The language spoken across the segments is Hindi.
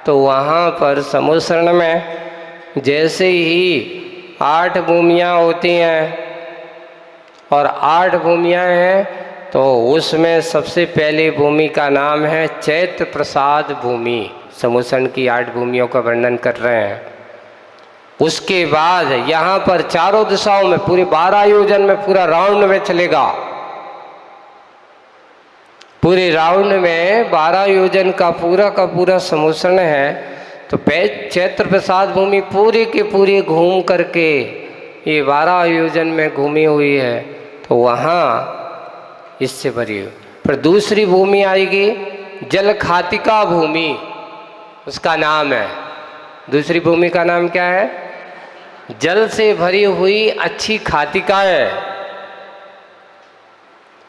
तो वहाँ पर समुद्र में जैसे ही 8 भूमियाँ होती हैं और 8 भूमियाँ हैं, तो उसमें सबसे पहली भूमि का नाम है चैत्र प्रसाद भूमि। समुद्र की 8 भूमियों का वर्णन कर रहे हैं। उसके बाद यहाँ पर चारों दिशाओं में पूरे 12 योजन में पूरा राउंड में चलेगा। पूरे राउंड में 12 योजन का पूरा समुद्र है। तो चैत्र प्रसाद भूमि पूरी की पूरी घूम करके ये 12 योजन में घूमी हुई है, तो वहाँ इससे भरी हुई। फिर दूसरी भूमि आएगी जल खातिका भूमि, उसका नाम है। दूसरी भूमि का नाम क्या है? जल से भरी हुई अच्छी खातिकाएं,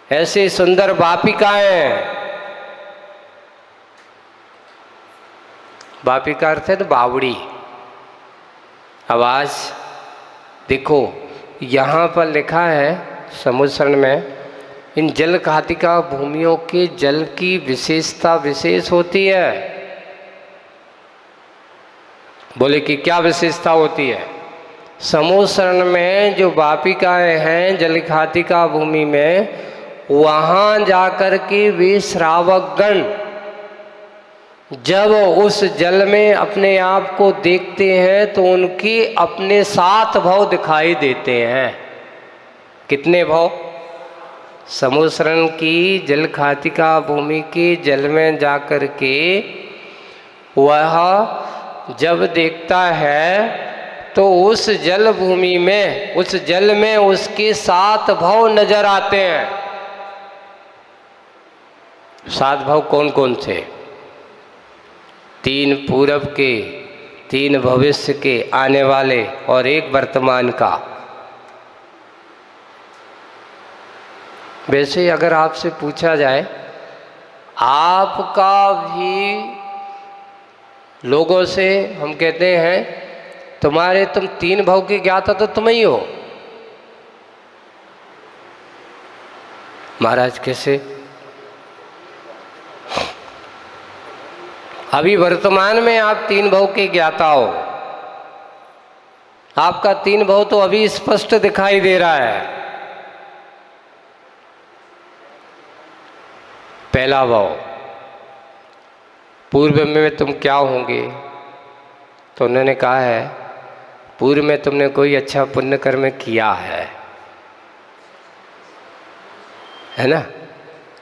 ऐसे सुंदर वापिकाएं। वापिका अर्थ है तो बावड़ी। आवाज देखो, यहाँ पर लिखा है समुद्र में इन जल खातिका भूमियों के जल की विशेषता विशेष होती है। बोले कि क्या विशेषता होती है? समुद्र में जो वापिकाएं हैं जल खातिका भूमि में, वहाँ जाकर के वे श्रावकगण जब उस जल में अपने आप को देखते हैं तो उनके अपने 7 भाव दिखाई देते हैं। कितने भाव? समुद्र की जल खातिका भूमि के जल में जाकर के वह जब देखता है तो उस जल भूमि में, उस जल में उसके 7 भाव नजर आते हैं। 7 भाव कौन कौन से? 3 पूरब के, 3 भविष्य के आने वाले और 1 वर्तमान का। वैसे अगर आपसे पूछा जाए, आपका भी लोगों से हम कहते हैं तुम 3 भाव के ज्ञाता तो तुम ही हो। महाराज कैसे? अभी वर्तमान में आप 3 भाव के ज्ञाता हो। आपका 3 भाव तो अभी स्पष्ट दिखाई दे रहा है। पहला भाव, पूर्व में तुम क्या होंगे? तो उन्होंने कहा है पूर्व में तुमने कोई अच्छा पुण्य कर्म किया है ना?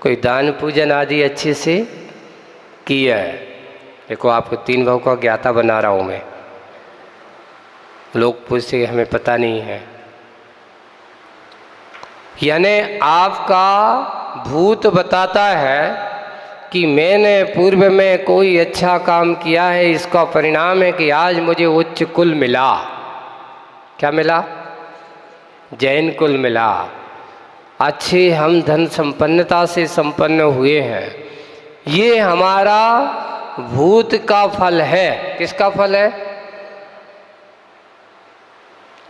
कोई दान पूजन आदि अच्छे से किया है। देखो आपको 3 भाव का ज्ञाता बना रहा हूँ मैं। लोग पूछते हमें पता नहीं है, यानी आपका भूत बताता है कि मैंने पूर्व में कोई अच्छा काम किया है, इसका परिणाम है कि आज मुझे उच्च कुल मिला। क्या मिला? जैन कुल मिला। अच्छे हम धन संपन्नता से संपन्न हुए हैं। ये हमारा भूत का फल है। किसका फल है?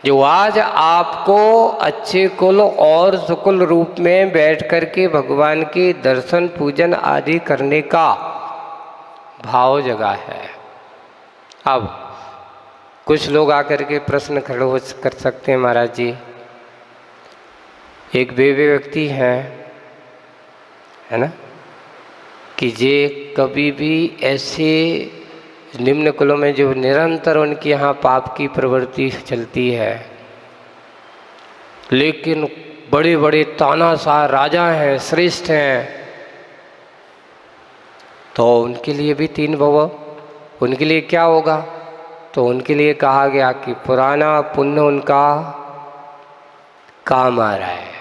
जो आज आपको अच्छे कुल और सुकुल रूप में बैठ करके भगवान के दर्शन पूजन आदि करने का भाव जगा है। अब कुछ लोग आकर के प्रश्न खड़े हो कर सकते हैं, महाराज जी एक वे व्यक्ति हैं, है ना, कि जे कभी भी ऐसे निम्न कुलों में जो निरंतर उनके यहाँ पाप की प्रवृत्ति चलती है, लेकिन बड़े बड़े तानाशाह राजा हैं, श्रेष्ठ हैं, तो उनके लिए भी 3 भव। उनके लिए क्या होगा? तो उनके लिए कहा गया कि पुराना पुण्य उनका काम आ रहा है।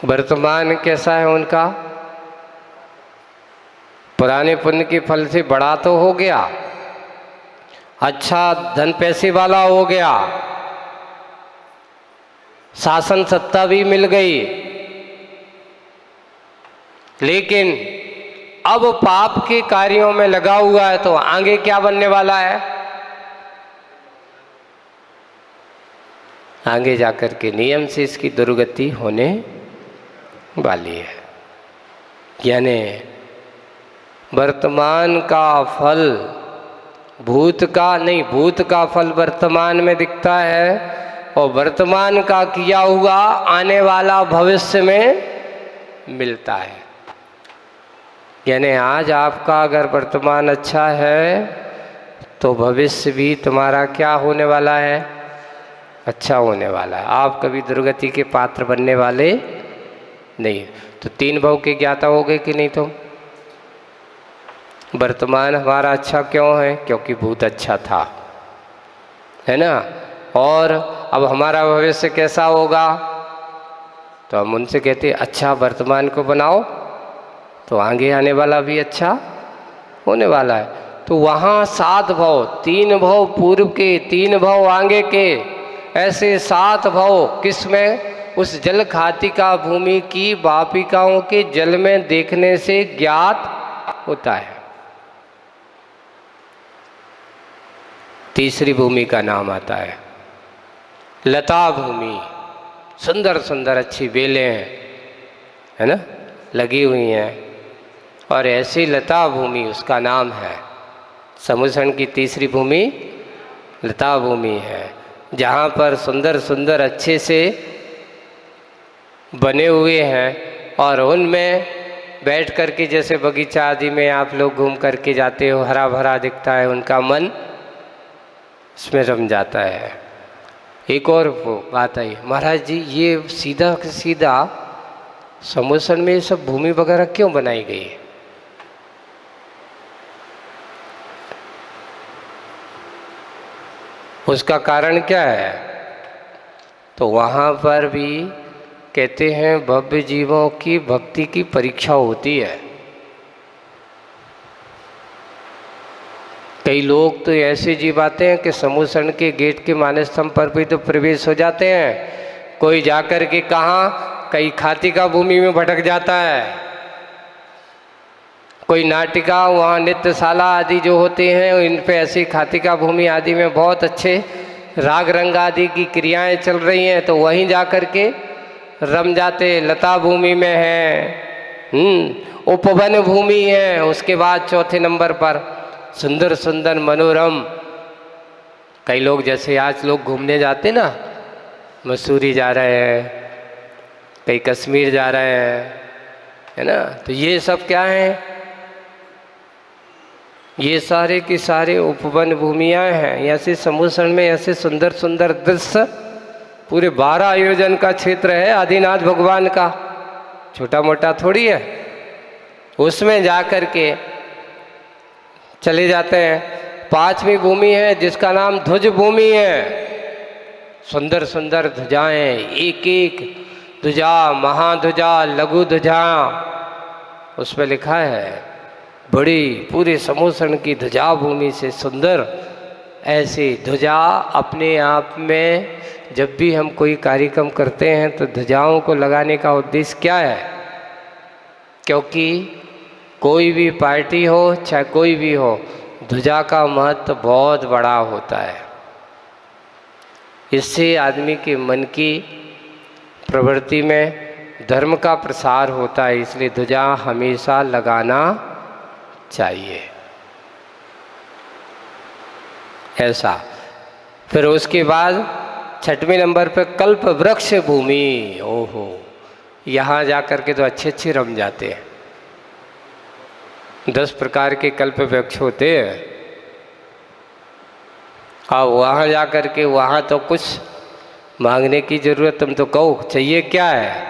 वर्तमान कैसा है उनका? पुराने पुण्य के फल से बड़ा तो हो गया, अच्छा धन पैसे वाला हो गया, शासन सत्ता भी मिल गई, लेकिन अब पाप के कार्यों में लगा हुआ है। तो आगे क्या बनने वाला है? आगे जाकर के नियम से इसकी दुर्गति होने वाली है। यानी वर्तमान का फल भूत का नहीं, भूत का फल वर्तमान में दिखता है और वर्तमान का किया हुआ आने वाला भविष्य में मिलता है। यानी आज आपका अगर वर्तमान अच्छा है तो भविष्य भी तुम्हारा क्या होने वाला है, अच्छा होने वाला है। आप कभी दुर्गति के पात्र बनने वाले नहीं। तो 3 भाव के ज्ञाता हो गए कि नहीं तुम? वर्तमान हमारा अच्छा क्यों है? क्योंकि भूत अच्छा था, है ना। और अब हमारा भविष्य कैसा होगा? तो हम उनसे कहते हैं अच्छा वर्तमान को बनाओ तो आगे आने वाला भी अच्छा होने वाला है। तो वहाँ 7 भाव, 3 भाव पूर्व के, 3 भाव आगे के, ऐसे 7 भाव किस में? उस जल खातिका भूमि की वापिकाओं के जल में देखने से ज्ञात होता है। तीसरी भूमि का नाम आता है लता भूमि। सुंदर सुंदर अच्छी बेलें हैं, है ना, लगी हुई हैं। और ऐसी लता भूमि उसका नाम है समुद्र की तीसरी भूमि लता भूमि है, जहाँ पर सुंदर सुंदर अच्छे से बने हुए हैं। और उनमें बैठ कर के जैसे बगीचा आदि में आप लोग घूम करके जाते हो, हरा भरा दिखता है, उनका मन इसमें रम जाता है। एक और बात आई, महाराज जी ये सीधा सीधा समुद्र में ये सब भूमि वगैरह क्यों बनाई गई है? उसका कारण क्या है? तो वहाँ पर भी कहते हैं भव्य जीवों की भक्ति की परीक्षा होती है। कई लोग तो ऐसे जीव आते हैं कि समुद्र के गेट के मानस्तंभ पर भी तो प्रवेश हो जाते हैं। कोई जाकर के कहाँ, कई खातिका भूमि में भटक जाता है, कोई नाटिका वहाँ नृत्यशाला आदि जो होते हैं इन पे ऐसी खातिका भूमि आदि में बहुत अच्छे राग रंग आदि की क्रियाएं चल रही हैं तो वहीं जाकर के रम जाते। लता भूमि में है, उपवन भूमि है, उसके बाद चौथे नंबर पर सुंदर सुंदर मनोरम। कई लोग जैसे आज लोग घूमने जाते ना, मसूरी जा रहे हैं, कई कश्मीर जा रहे हैं, है ना। तो ये सब क्या है? ये सारे की सारे उपवन भूमियाँ हैं। ऐसे समुद्र में ऐसे सुंदर सुंदर दृश्य पूरे 12 योजन का क्षेत्र है आदिनाथ भगवान का, छोटा मोटा थोड़ी है। उसमें जा कर के चले जाते हैं। 5वीं भूमि है जिसका नाम ध्वज भूमि है। सुंदर सुंदर ध्वजाएं, एक एक ध्वजा, महाध्वजा, लघु ध्वजा, उसमें लिखा है बड़ी पूरे समुद्र की ध्वजा भूमि से सुंदर। ऐसी ध्वजा अपने आप में जब भी हम कोई कार्यक्रम करते हैं तो ध्वजाओं को लगाने का उद्देश्य क्या है? क्योंकि कोई भी पार्टी हो चाहे कोई भी हो, ध्वजा का महत्व बहुत बड़ा होता है। इससे आदमी के मन की प्रवृत्ति में धर्म का प्रसार होता है, इसलिए ध्वजा हमेशा लगाना चाहिए। ऐसा। फिर उसके बाद 6वें नंबर पे कल्प वृक्ष भूमि। ओहो, यहाँ जा कर के तो अच्छे अच्छे रम जाते हैं। 10 प्रकार के कल्प वृक्ष होते हैं। और वहाँ जा कर के वहाँ तो कुछ मांगने की जरूरत, तुम तो कहो चाहिए क्या है,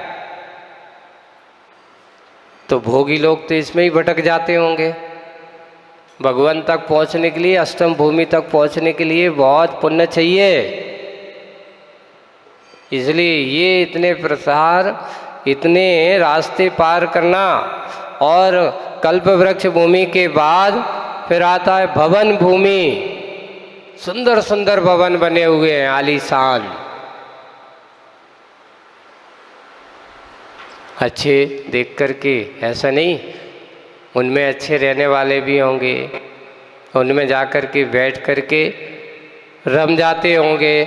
तो भोगी लोग तो इसमें ही भटक जाते होंगे। भगवान तक पहुँचने के लिए, अष्टम भूमि तक पहुँचने के लिए बहुत पुण्य चाहिए। इसलिए ये इतने प्रसार, इतने रास्ते पार करना। और कल्प वृक्ष भूमि के बाद फिर आता है भवन भूमि। सुंदर सुंदर भवन बने हुए हैं, आलीशान, अच्छे देख कर के। ऐसा नहीं, उनमें अच्छे रहने वाले भी होंगे, उनमें जा कर के बैठ कर के रम जाते होंगे।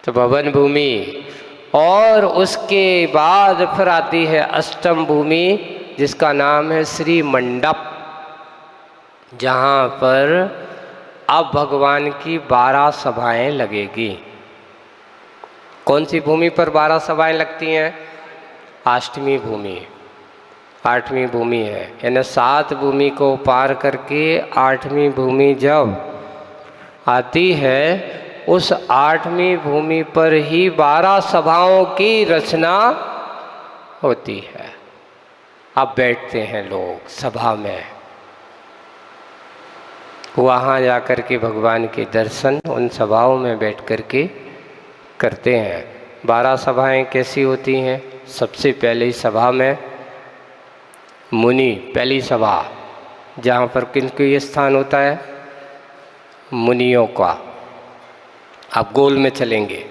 तो भवन भूमि। और उसके बाद फिर आती है अष्टम भूमि, जिसका नाम है श्री मंडप, जहाँ पर अब भगवान की 12 सभाएं लगेगी। कौन सी भूमि पर 12 सभाएं लगती हैं? अष्टमी भूमि, 8वीं भूमि है, यानी 7 भूमि को पार करके 8वीं भूमि जब आती है, उस 8वीं भूमि पर ही 12 सभाओं की रचना होती है। अब बैठते हैं लोग सभा में, वहाँ जाकर के भगवान के दर्शन उन सभाओं में बैठ कर के करते हैं। 12 सभाएं कैसी होती हैं? सबसे पहले सभा में मुनि, पहली सभा जहाँ पर किनको ये स्थान होता है? मुनियों का। आप गोल में चलेंगे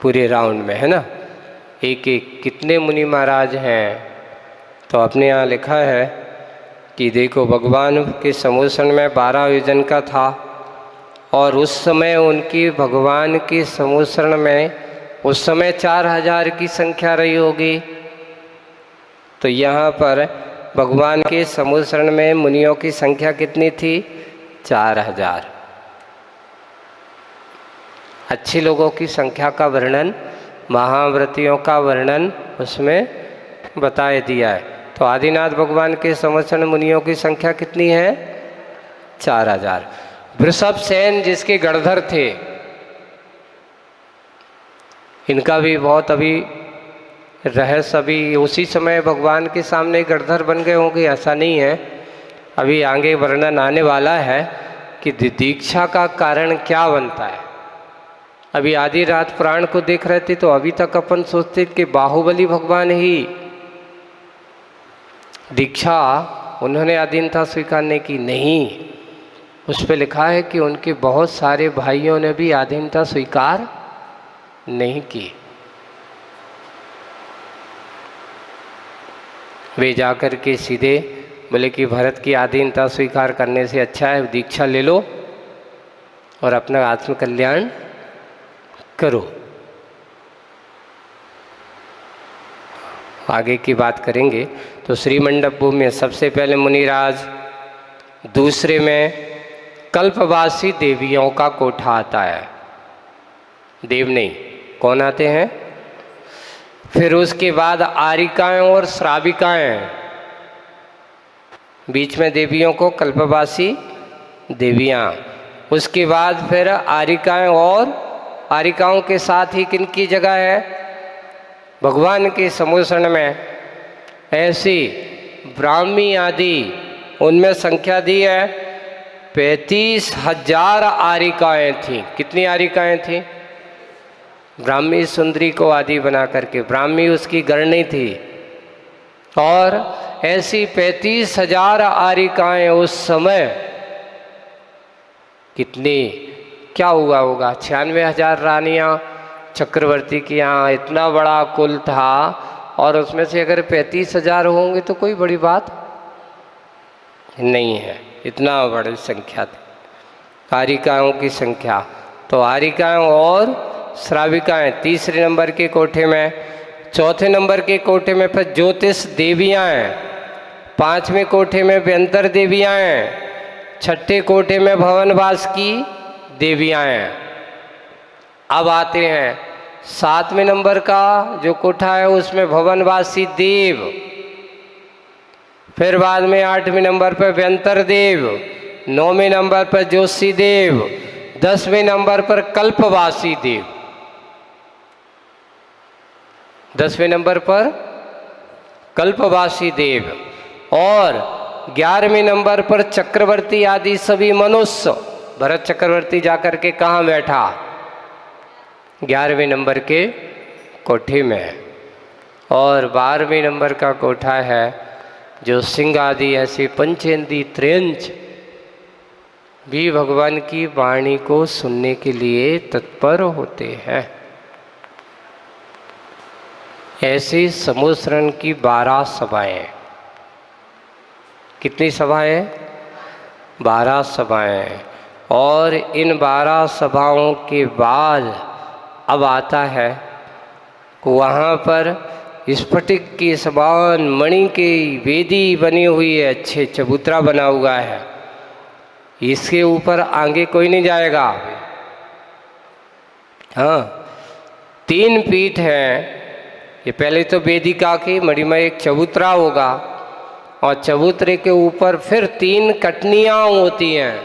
पूरे राउंड में, है ना, एक एक कितने मुनि महाराज हैं। तो अपने यहाँ लिखा है कि देखो भगवान के समूषण में 12 योजन का था, और उस समय उनकी भगवान के समूषण में उस समय 4000 की संख्या रही होगी। तो यहाँ पर भगवान के समूषण में मुनियों की संख्या कितनी थी? 4000। अच्छे लोगों की संख्या का वर्णन, महाव्रतियों का वर्णन उसमें बताया दिया है। तो आदिनाथ भगवान के समूषण मुनियों की संख्या कितनी है? 4000। वृषभ सेन जिसके गणधर थे, इनका भी बहुत अभी रहस्य, अभी उसी समय भगवान के सामने गणधर बन गए होंगे, ऐसा नहीं है। अभी आगे वर्णन आने वाला है कि दीक्षा का कारण क्या बनता है। अभी आदि रात पुराण को देख रहे थे तो अभी तक अपन सोचते कि बाहुबली भगवान ही दीक्षा उन्होंने अधीनता स्वीकारने की, नहीं, उस पर लिखा है कि उनके बहुत सारे भाइयों ने भी अधीनता स्वीकार नहीं की। वे जाकर के सीधे बोले कि भरत की अधीनता स्वीकार करने से अच्छा है दीक्षा ले लो और अपना आत्मकल्याण करो। आगे की बात करेंगे। तो श्री मंडप भूमि में सबसे पहले मुनिराज, दूसरे में कल्पवासी देवियों का कोठा आता है। देव नहीं, कौन आते हैं? फिर उसके बाद आरिकाएं और श्राविकाएं, बीच में देवियों को कल्पवासी देवियां। उसके बाद फिर आरिकाएं, और आरिकाओं के साथ ही किनकी जगह है? भगवान के समूषण में ऐसी ब्राह्मी आदि, उनमें संख्या दी है 35,000 आरिकाएं थीं। कितनी आरिकाएं थीं? ब्राह्मी सुंदरी को आदि बना करके, ब्राह्मी उसकी गणनी थी, और ऐसी 35,000 आरिकाएं उस समय। कितनी, क्या हुआ होगा? 96,000 रानियां चक्रवर्ती के यहाँ, इतना बड़ा कुल था, और उसमें से अगर 35,000 होंगे तो कोई बड़ी बात नहीं है, इतना बड़ी संख्या थी आरिकाओं की संख्या। तो आरिकाएं और श्राविकाएं तीसरे नंबर के कोठे में। चौथे नंबर के कोठे में फिर ज्योतिष देवियां हैं, 5वें कोठे में व्यंतर देवियां हैं, 6ठे कोठे में भवनवास की देवियां हैं। अब आते हैं 7वें नंबर का जो कोठा है उसमें भवनवासी देव, फिर बाद में 8वें नंबर पर व्यंतर देव, 9वें नंबर पर जोशी देव, 10वें नंबर पर कल्पवासी देव, 10वें नंबर पर कल्पवासी देव, और 11वें नंबर पर चक्रवर्ती आदि सभी मनुष्य। भरत चक्रवर्ती जाकर के कहाँ बैठा? 11वें नंबर के कोठे में। और 12वें नंबर का कोठा है जो सिंह आदि ऐसे पंचेंदी त्रियंच भी भगवान की वाणी को सुनने के लिए तत्पर होते हैं। ऐसे समूषण की 12 सभाएं। कितनी सभाएं? 12 सभाएं। और इन 12 सभाओं के बाद अब आता है वहाँ पर स्फटिक के समान मणि की वेदी बनी हुई है, अच्छे चबूतरा बना हुआ है। इसके ऊपर आगे कोई नहीं जाएगा। हाँ, 3 पीठ हैं। ये पहले तो वेदिका की मणिमय एक चबूतरा होगा और चबूतरे के ऊपर फिर 3 कटनियाँ होती हैं।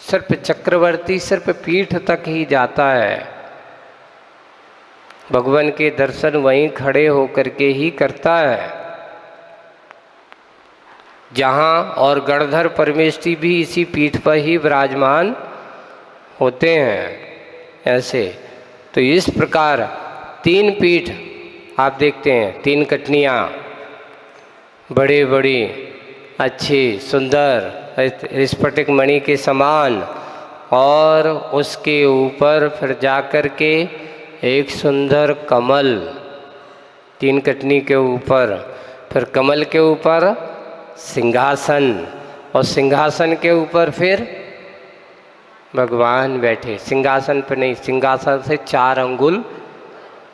सिर्फ चक्रवर्ती सिर्फ पीठ तक ही जाता है। भगवान के दर्शन वहीं खड़े होकर के ही करता है जहाँ, और गणधर परमेष्ठी भी इसी पीठ पर ही विराजमान होते हैं। ऐसे तो इस प्रकार 3 पीठ आप देखते हैं, 3 कटनियाँ बड़े बड़ी अच्छी सुंदर स्फटिक मणि के समान, और उसके ऊपर फिर जाकर के एक सुंदर कमल 3 कटनी के ऊपर, फिर कमल के ऊपर सिंहासन, और सिंहासन के ऊपर फिर भगवान बैठे। सिंहासन पर नहीं, सिंहासन से 4 अंगुल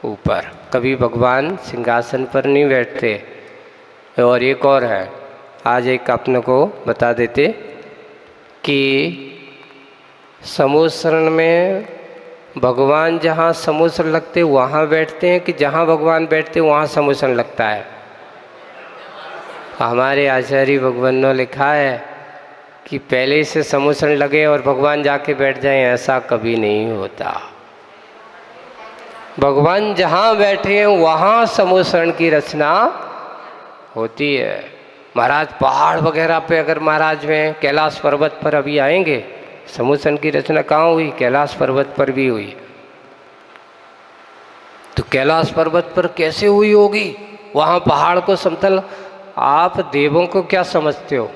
ऊपर। कभी भगवान सिंहासन पर नहीं बैठते। और एक और है, आज एक अपने को बता देते कि समुद्र में भगवान जहाँ समुद्र लगते वहाँ बैठते हैं कि जहाँ भगवान बैठते वहाँ समुद्र लगता है। हमारे आचार्य भगवान ने लिखा है कि पहले से समुद्र लगे और भगवान जाके बैठ जाए, ऐसा कभी नहीं होता। भगवान जहाँ बैठे हैं वहाँ समुद्र की रचना होती है। महाराज पहाड़ वगैरह पे अगर महाराज में कैलाश पर्वत पर अभी आएंगे, समुद्र की रचना कहाँ हुई? कैलाश पर्वत पर भी हुई। तो कैलाश पर्वत पर कैसे हुई होगी? वहाँ पहाड़ को समतल। आप देवों को क्या समझते हो?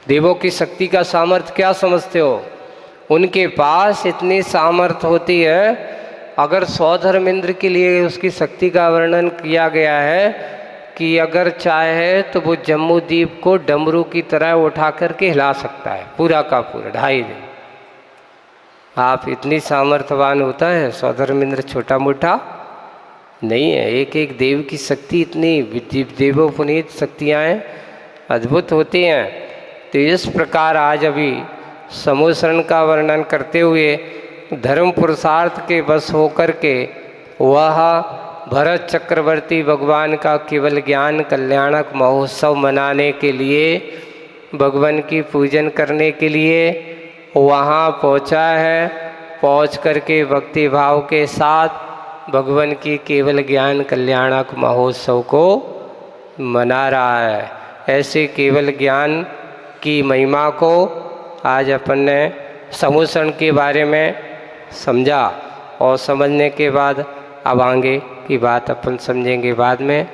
देवों की शक्ति का सामर्थ्य क्या समझते हो? उनके पास इतनी सामर्थ्य होती है, अगर सौधर्मेंद्र के लिए उसकी शक्ति का वर्णन किया गया है कि अगर चाहे तो वो जम्मू द्वीप को डमरू की तरह उठा करके हिला सकता है, पूरा का पूरा 2.5 दिन। आप इतनी सामर्थ्यवान होता है, सौधर्मेंद्र छोटा मोटा नहीं है। एक एक देव की शक्ति इतनी देवोपनीत शक्तियाँ अद्भुत होती हैं। तो इस प्रकार आज अभी समुद्रण का वर्णन करते हुए धर्म पुरुषार्थ के बस होकर के वह भरत चक्रवर्ती भगवान का केवल ज्ञान कल्याणक महोत्सव मनाने के लिए, भगवान की पूजन करने के लिए वहाँ पहुँचा है। पहुँच करके भक्ति भाव के साथ भगवान की केवल ज्ञान कल्याणक महोत्सव को मना रहा है। ऐसे केवल ज्ञान की महिमा को आज अपन ने समुद्रण के बारे में समझा, और समझने के बाद अब आगे की बात अपन समझेंगे बाद में।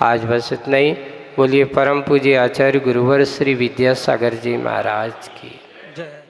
आज बस इतना ही। बोलिए परम पूज्य आचार्य गुरुवर श्री विद्यासागर जी महाराज की जय।